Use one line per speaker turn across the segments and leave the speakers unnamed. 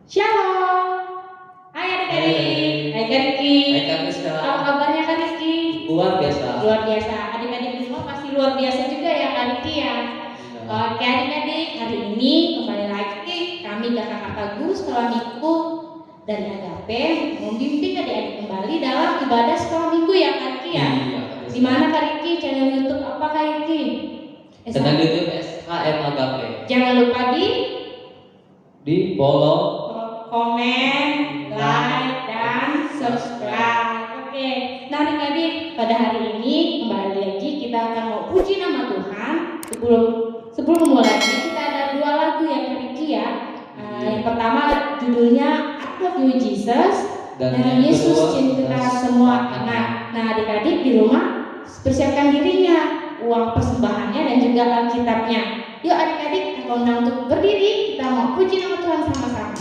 Shalom. Hai
Hai
adik-adik. Hai Kak Rizky.
Hai Kak Rizka.
Apa kabarnya Kak Rizky?
Luar biasa.
Luar biasa. Adik-adik di rumah pasti luar biasa juga ya Kak Rizky ya.
Iya.
Oke adik-adik, hari ini kembali lagi kami Kakak Gus sekolah minggu dari Agape membimbing adik-adik kembali dalam ibadah sekolah minggu ya Kak Rizky ya.
Iya.
Di mana Kak Rizky? Channel YouTube apa Kak Rizky?
Channel YouTube SHM Agape.
Jangan lupa
di follow,
komen, like, dan subscribe. Oke, nah adik-adik, pada hari ini kembali lagi kita akan mau puji nama Tuhan. Sebelum memulai kita ada dua lagu yang Ricky ya. Yang pertama judulnya I Love You Jesus dan Yesus cinta semua anak. Nah adik-adik di rumah persiapkan dirinya, uang persembahannya dan juga Alkitabnya. Yuk adik-adik, kita undang untuk berdiri, kita mau puji nama Tuhan sama-sama.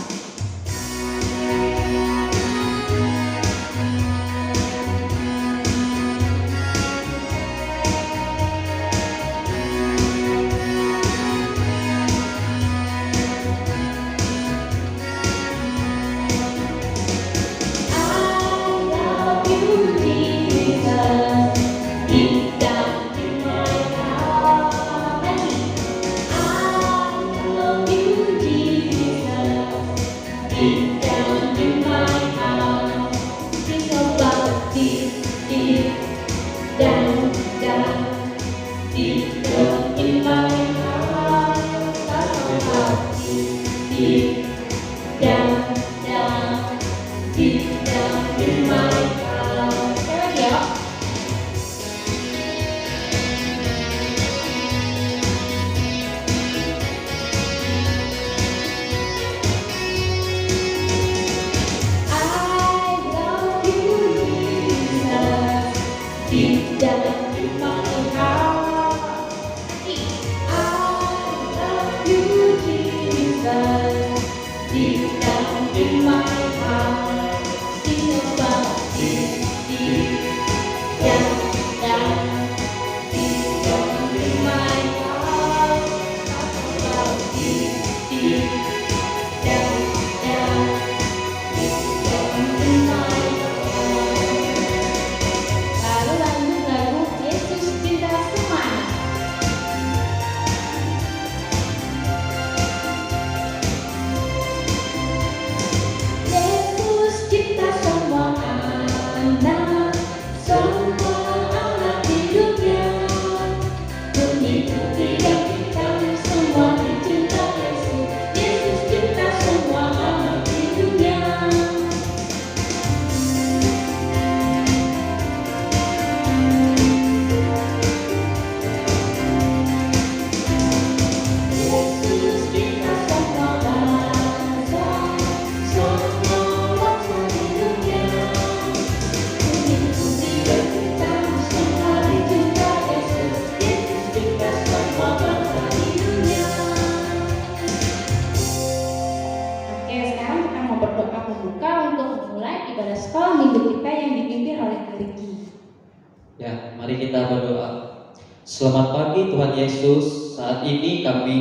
Selamat pagi Tuhan Yesus. Saat ini kami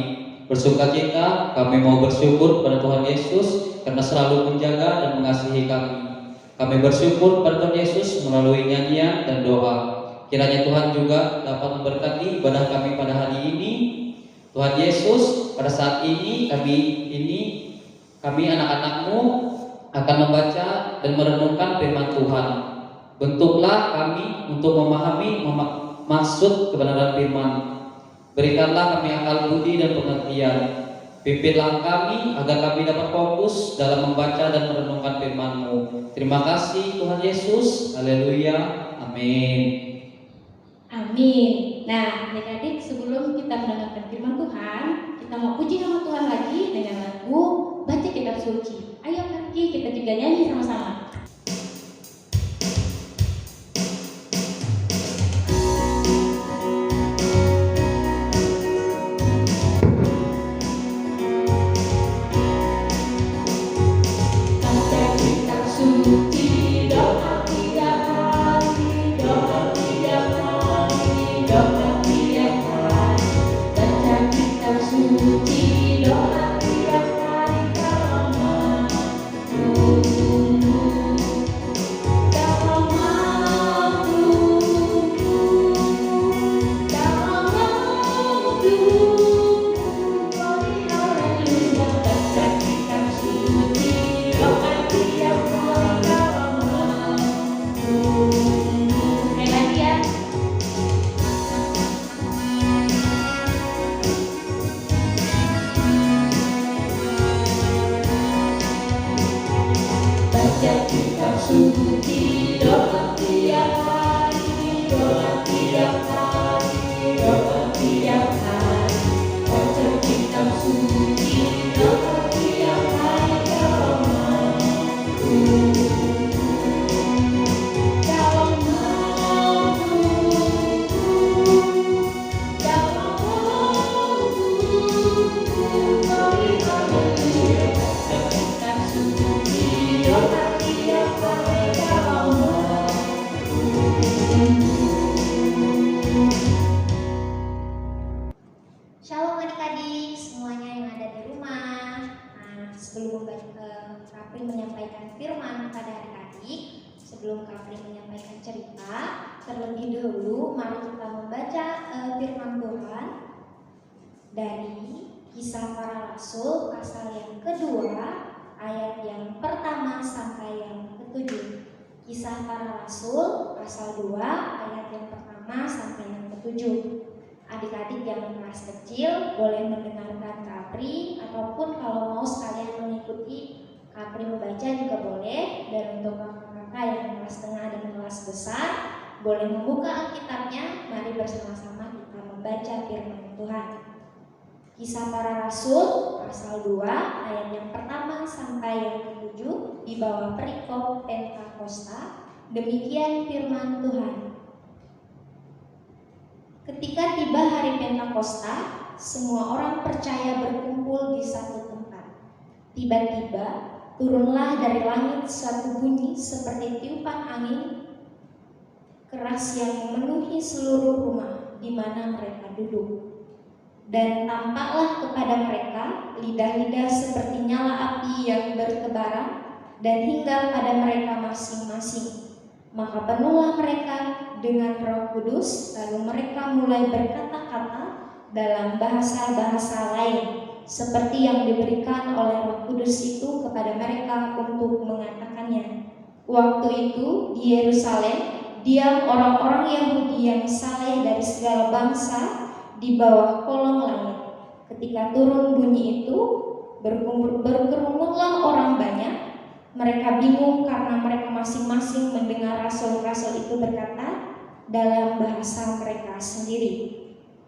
bersukacita, kami mau bersyukur kepada Tuhan Yesus karena selalu menjaga dan mengasihi kami. Kami bersyukur kepada Tuhan Yesus melalui nyanyian dan doa. Kiranya Tuhan juga dapat memberkati ibadah kami pada hari ini. Tuhan Yesus, pada saat ini kami anak-anak-Mu akan membaca dan merenungkan firman Tuhan. Bentuklah kami untuk memahami maksud kebenaran firman. Berikanlah kami akal budi dan pengertian. Pimpinlah kami agar kami dapat fokus dalam membaca dan merenungkan firman-Mu. Terima kasih Tuhan Yesus. Haleluya. Amin.
Amin. Nah, adik-adik, sebelum kita mendengarkan firman Tuhan, kita mau puji nama Tuhan lagi dengan lagu Baca Kitab Suci. Ayo Kaki, kita juga nyanyi sama-sama. Suci doa tiap hari kalau kitab suci, doa tiap hari, doa tiap hari, doa tiap hari. Baca kitab suci, doa tiap hari dalamku. Dalam
Shalom adik-adik semuanya yang ada di rumah. Sebelum Kapri menyampaikan firman kepada adik-adik, sebelum Kapri menyampaikan cerita, terlebih dahulu mari kita membaca firman Tuhan dari Kisah Para Rasul pasal yang kedua, ayat yang pertama sampai yang ketujuh. Kisah Para Rasul pasal 2 ayat yang pertama sampai yang ketujuh. Adik-adik yang kelas kecil boleh mendengarkan Kapri, ataupun kalau mau sekalian mengikuti Kapri membaca juga boleh. Dan untuk kakak-kakak yang kelas tengah dan kelas besar boleh membuka Alkitabnya. Mari bersama-sama kita membaca firman Tuhan. Kisah Para Rasul pasal 2 ayat yang pertama sampai yang ketujuh di bawah perikop Pentakosta. Demikian firman Tuhan. Ketika tiba hari Pentakosta, semua orang percaya berkumpul di satu tempat. Tiba-tiba turunlah dari langit suatu bunyi seperti tiupan angin keras yang memenuhi seluruh rumah di mana mereka duduk. Dan tampaklah kepada mereka lidah-lidah seperti nyala api yang bertebaran dan hinggap pada mereka masing-masing. Maka penuhlah mereka dengan Roh Kudus, lalu mereka mulai berkata-kata dalam bahasa-bahasa lain, seperti yang diberikan oleh Roh Kudus itu kepada mereka untuk mengatakannya. Waktu itu di Yerusalem diam orang-orang Yahudi yang saleh dari segala bangsa di bawah kolong langit. Ketika turun bunyi itu, berkerumunlah orang banyak. Mereka bingung karena mereka masing-masing mendengar rasul-rasul itu berkata dalam bahasa mereka sendiri.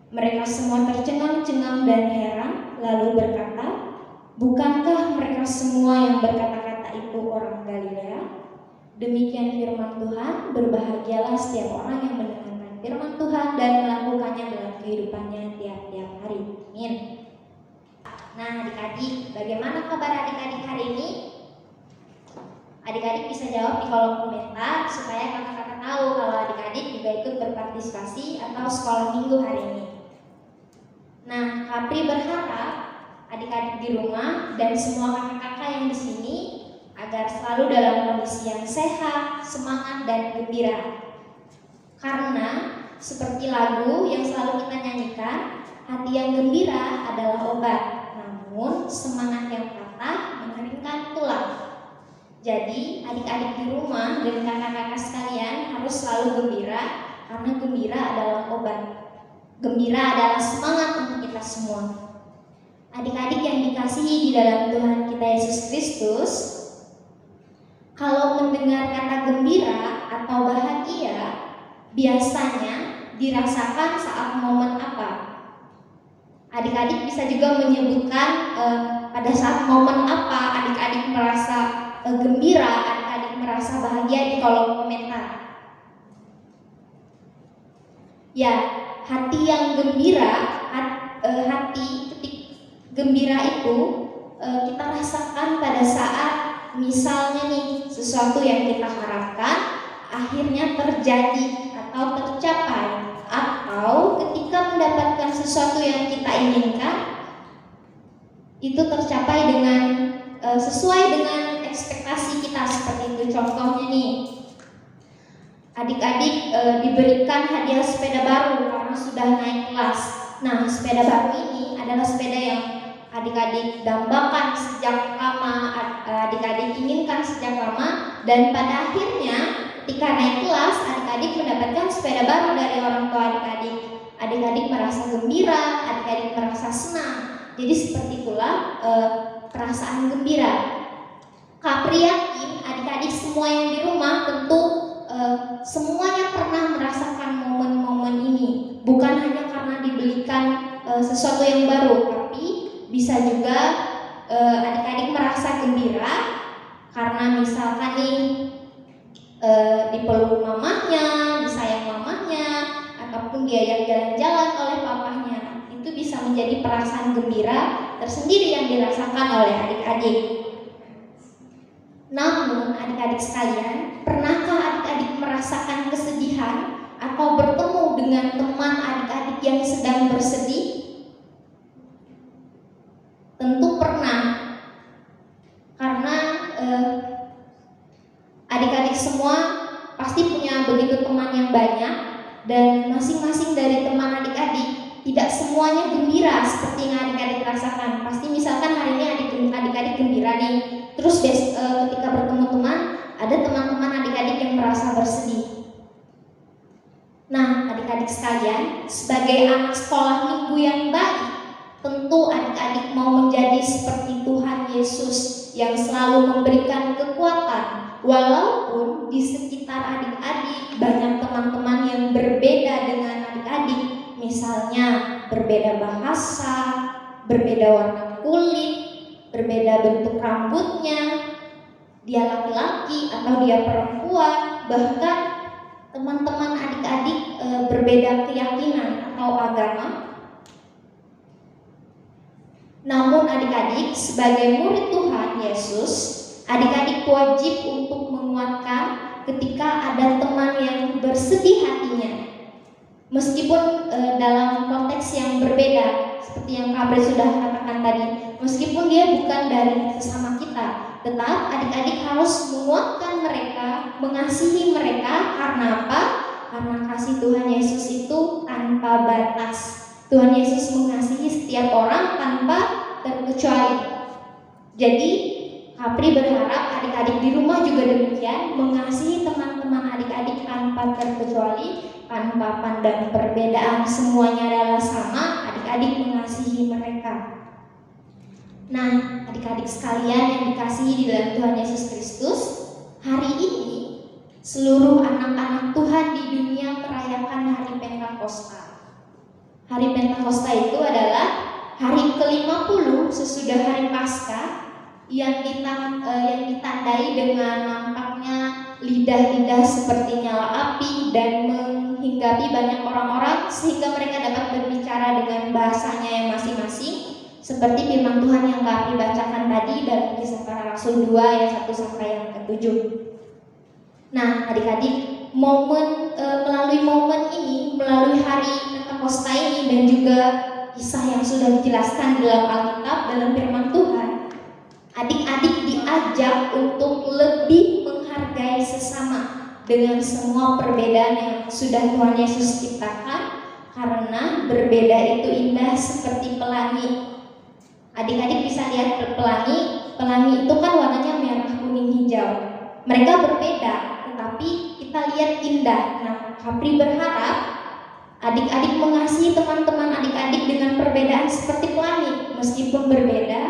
Mereka semua tercengang-cengang dan heran, lalu berkata, bukankah mereka semua yang berkata-kata itu orang Galilea? Demikian firman Tuhan. Berbahagialah setiap orang yang mendengarkan firman Tuhan dan melakukannya dalam kehidupannya tiap-tiap hari. Amin. Nah adik-adik, bagaimana kabar adik-adik hari ini? Adik-adik bisa jawab di kolom komentar supaya kakak-kakak tahu kalau adik-adik juga ikut berpartisipasi atau sekolah minggu hari ini. Nah, Kapri berharap adik-adik di rumah dan semua kakak-kakak yang di sini agar selalu dalam kondisi yang sehat, semangat, dan gembira. Karena seperti lagu yang selalu kita nyanyikan, hati yang gembira adalah obat, namun semangat yang patah mengeringkan tulang. Jadi adik-adik di rumah dan kakak-kakak sekalian harus selalu gembira, karena gembira adalah obat. Gembira adalah semangat untuk kita semua. Adik-adik yang dikasihi di dalam Tuhan kita Yesus Kristus, kalau mendengar kata gembira atau bahagia, biasanya dirasakan saat momen apa? Adik-adik bisa juga menyebutkan pada saat momen apa adik-adik merasa gembira, adik-adik merasa bahagia di kolom komentar. Ya, hati yang gembira, hati ketik gembira itu kita rasakan pada saat misalnya nih sesuatu yang kita harapkan akhirnya terjadi atau tercapai, atau ketika mendapatkan sesuatu yang kita inginkan itu tercapai dengan sesuai dengan ekspektasi kita. Seperti itu contohnya nih, adik-adik diberikan hadiah sepeda baru karena sudah naik kelas. Nah, sepeda baru ini adalah sepeda yang adik-adik dambakan sejak lama, adik-adik inginkan sejak lama, dan pada akhirnya ketika naik kelas adik-adik mendapatkan sepeda baru dari orang tua adik-adik. Adik-adik merasa gembira, adik-adik merasa senang. Jadi seperti itulah perasaan gembira. Kapri yakin adik-adik semua yang di rumah tentu semuanya pernah merasakan momen-momen ini. Bukan hanya karena dibelikan sesuatu yang baru, tapi bisa juga adik-adik merasa gembira karena misalkan nih dipeluk mamahnya, disayang mamahnya, ataupun diajak jalan-jalan oleh papahnya. Itu bisa menjadi perasaan gembira tersendiri yang dirasakan oleh adik-adik. Namun adik-adik sekalian, pernahkah adik-adik merasakan kesedihan atau bertemu dengan teman adik-adik yang sedang bersedih? Tentu pernah, karena adik-adik semua pasti punya begitu teman yang banyak, dan masing-masing dari teman adik-adik tidak semuanya gembira seperti yang adik-adik rasakan. Pasti misalkan hari ini adik-adik gembira nih, terus ketika bertemu teman, ada teman-teman adik-adik yang merasa bersedih. Nah, adik-adik sekalian, sebagai anak sekolah minggu yang baik, tentu adik-adik mau menjadi seperti Tuhan Yesus yang selalu memberikan kekuatan. Walaupun di sekitar adik-adik banyak teman-teman yang berbeda dengan adik-adik, misalnya berbeda bahasa, berbeda warna kulit, berbeda bentuk rambutnya, dia laki-laki atau dia perempuan, bahkan teman-teman adik-adik berbeda keyakinan atau agama. Namun adik-adik sebagai murid Tuhan Yesus, adik-adik wajib untuk menguatkan ketika ada teman yang bersedih hatinya. Meskipun dalam konteks yang berbeda, seperti yang Kabri sudah katakan tadi, meskipun dia bukan dari sesama kita, tetap adik-adik harus menguatkan mereka, mengasihi mereka. Karena apa? Karena kasih Tuhan Yesus itu tanpa batas. Tuhan Yesus mengasihi setiap orang tanpa terkecuali. Jadi Kapri berharap adik-adik di rumah juga demikian, mengasihi teman-teman adik-adik tanpa terkecuali, tanpa pandang perbedaan, semuanya adalah sama, adik-adik mengasihi mereka. Nah, adik-adik sekalian yang dikasihi di dalam Tuhan Yesus Kristus, hari ini seluruh anak-anak Tuhan di dunia merayakan hari Pentakosta. Hari Pentakosta itu adalah hari ke-50 sesudah hari Paskah yang ditandai dengan nampaknya lidah-lidah seperti nyala api dan menghinggapi banyak orang-orang sehingga mereka dapat berbicara dengan bahasanya yang masing-masing, seperti firman Tuhan yang kami bacakan tadi dalam Kisah Para Rasul 2 ayat 1 sampai yang ke-7. Nah, adik-adik, melalui momen ini, melalui hari Pentakosta ini dan juga kisah yang sudah dijelaskan dalam Alkitab, dalam firman Tuhan, adik-adik diajak untuk lebih menghargai sesama dengan semua perbedaan yang sudah Tuhan Yesus ciptakan, karena berbeda itu indah seperti pelangi. Adik-adik bisa lihat pelangi itu kan warnanya merah, kuning, hijau. Mereka berbeda, tetapi kita lihat indah. Nah, Kapri berharap adik-adik mengasihi teman-teman adik-adik dengan perbedaan seperti pelangi, meskipun berbeda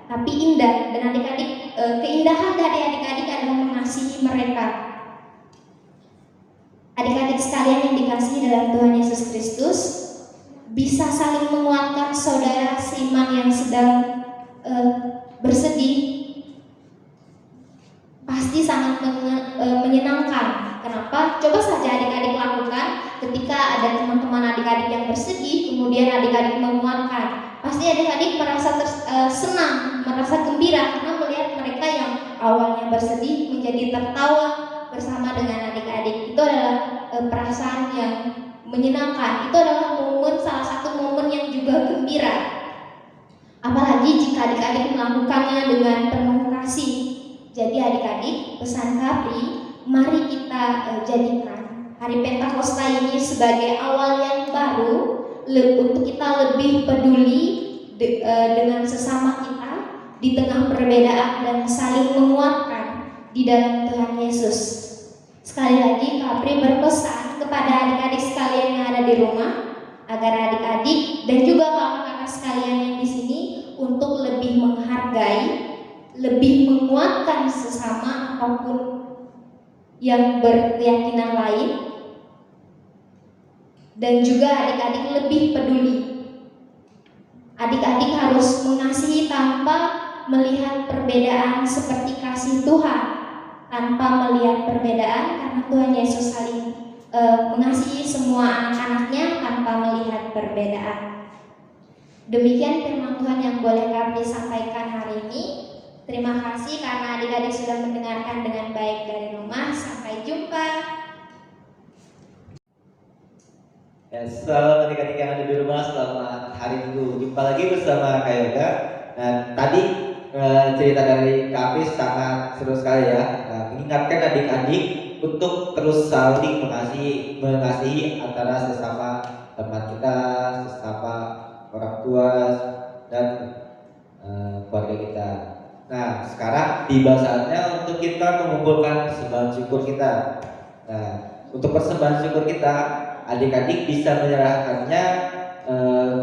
tapi indah. Dan adik-adik, keindahan dari adik-adik adalah mengasihi mereka. Adik-adik sekalian yang dikasihi dalam Tuhan Yesus Kristus, bisa saling menguatkan saudara seiman yang sedang bersedih. Pasti sangat menyenangkan. Kenapa? Coba saja adik-adik lakukan ketika ada teman-teman adik-adik yang bersedih, kemudian adik-adik menguatkan. Pasti adik-adik merasa senang, merasa gembira karena melihat mereka yang awalnya bersedih menjadi tertawa bersama dengan adik-adik. Itu adalah perasaan yang menyenangkan. Itu adalah salah satu momen yang juga gembira. Apalagi jika adik-adik melakukannya dengan penuh kasih. Jadi adik-adik, pesan Kapri, mari kita jadikan hari Pentakosta ini sebagai awal yang baru untuk kita lebih peduli dengan sesama kita di tengah perbedaan dan saling menguatkan di dalam Tuhan Yesus. Sekali lagi Kapri berpesan kepada adik-adik sekalian yang ada di rumah, agar adik-adik dan juga kakak-kakak sekalian yang di sini untuk lebih menghargai lebih menguatkan sesama apapun yang berkeyakinan lain, dan juga adik-adik lebih peduli. Adik-adik harus mengasihi tanpa melihat perbedaan seperti kasih Tuhan, tanpa melihat perbedaan karena Tuhan Yesus saling mengasihi semua anak-anaknya tanpa melihat perbedaan. Demikian firman Tuhan yang boleh kami sampaikan hari ini. Terima kasih karena adik-adik sudah mendengarkan dengan baik dari rumah. Sampai jumpa.
Ya, selamat adik-adik yang ada di rumah, selamat hari Minggu. Jumpa lagi bersama Kak Yoga. Nah, tadi cerita dari Kak Apis sangat seru sekali ya. Nah, mengingatkan adik-adik untuk terus saling mengasihi antara sesama teman kita, sesama orang tua dan keluarga kita. Nah, sekarang tiba saatnya untuk kita mengumpulkan persembahan syukur kita. Nah, untuk persembahan syukur kita, adik-adik bisa menyerahkannya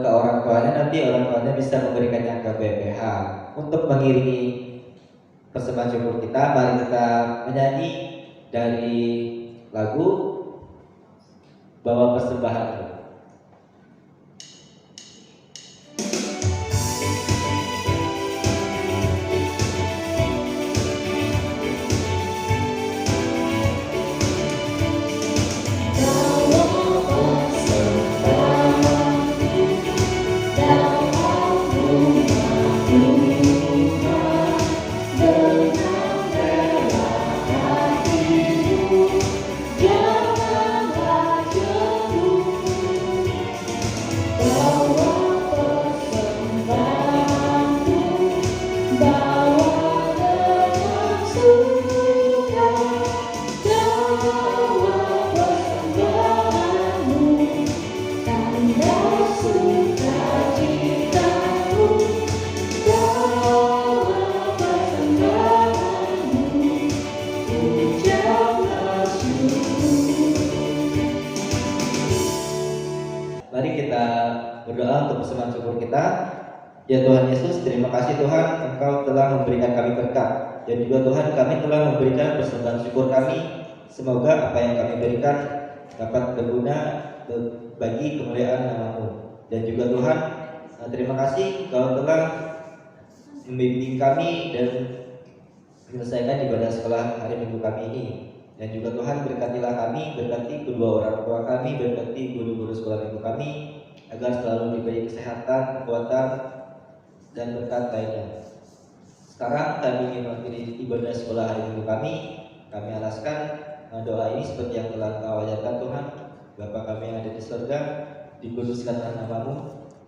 ke orang tuanya, nanti orang tuanya bisa memberikannya ke BPH. Untuk mengiringi persembahan syukur kita, mari kita menyanyi dari lagu Bawa Persembahan. Mari kita berdoa untuk persembahan syukur kita. Ya Tuhan Yesus, terima kasih Tuhan, Engkau telah memberikan kami berkat. Dan juga Tuhan, kami telah memberikan persembahan syukur kami. Semoga apa yang kami berikan dapat berguna bagi kemuliaan nama-Mu. Dan juga Tuhan, terima kasih Engkau telah membimbing kami dan menyelesaikan ibadah sekolah hari Minggu kami ini. Dan juga Tuhan, berkatilah kami, berkati kedua orang tua kami, berkati guru-guru sekolah minggu kami, agar selalu diberi kesehatan, kekuatan, dan berkat lainnya. Sekarang kami ingin mengakhiri ibadah sekolah hari minggu kami alaskan doa ini seperti yang telah Kau ajarkan Tuhan. Bapa kami yang ada di surga, dikuduskanlah nama-Mu,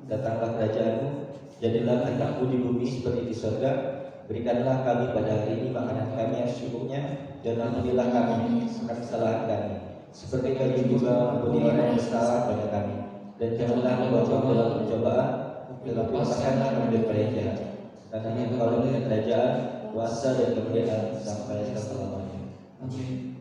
datanglah kerajaan-Mu, jadilah kehendak-Mu di bumi seperti di surga. Berikanlah kami pada hari ini makanan kami yang secukupnya, dan ampunilah kami akan kesalahan kami, seperti kami juga mengampuni orang yang bersalah pada kami. Dan janganlah membawa kami dalam pencobaan, tetapi lepaskanlah kami daripada yang jahat. Karena Engkau dengan kerajaan, kuasa dan kemuliaan sampai selama-lamanya. Amin.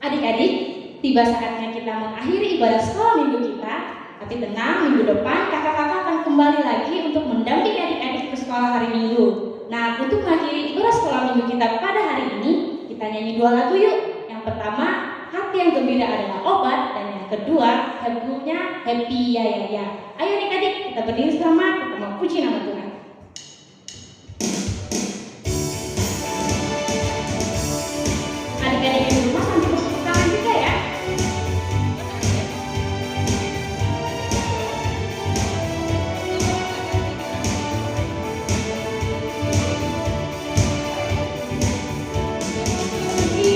Adik-adik, tiba saatnya kita mengakhiri ibadah sekolah minggu kita. Tapi tenang, minggu depan kakak-kakak akan kembali lagi untuk mendampingi adik-adik ke sekolah hari Minggu. Nah, untuk mengakhiri ibadah sekolah minggu kita pada hari ini, kita nyanyi 2 lagu yuk. Yang pertama, Hati yang Gembira Adalah Obat, dan yang kedua, lagunya Happy Ya Ya Ya. Ayo adik-adik, kita berdiri sama, kita mau puji nama Tuhan. Adik-adik yang di rumah sambil tepuk tangan juga ya.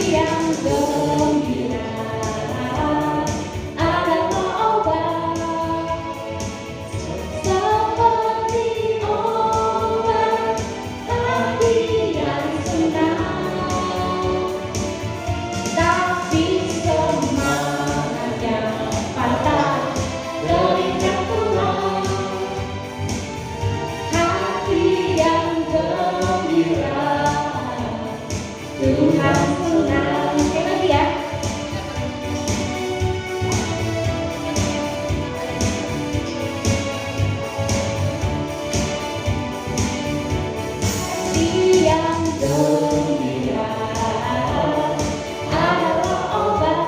Yang gembira adalah obat, seperti gembira adalah obat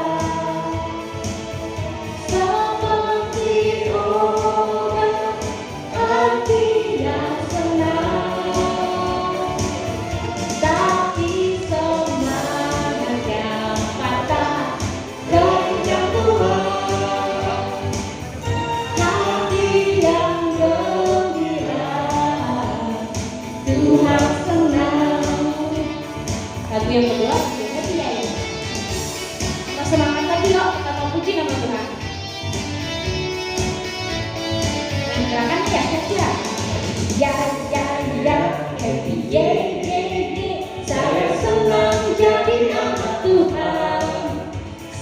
seperti obat hati yang senang, tapi semangat yang patah dan yang kuat, hati yang gembira Tuhan senang. Lagu yang kedua happy ya. Kita semangat lagi yuk, kita mau puji nama Tuhan. Dan gerakan ya, siap-siap. Ya, happy yeah. Saya senang jadi anak Tuhan,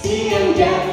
siang jadi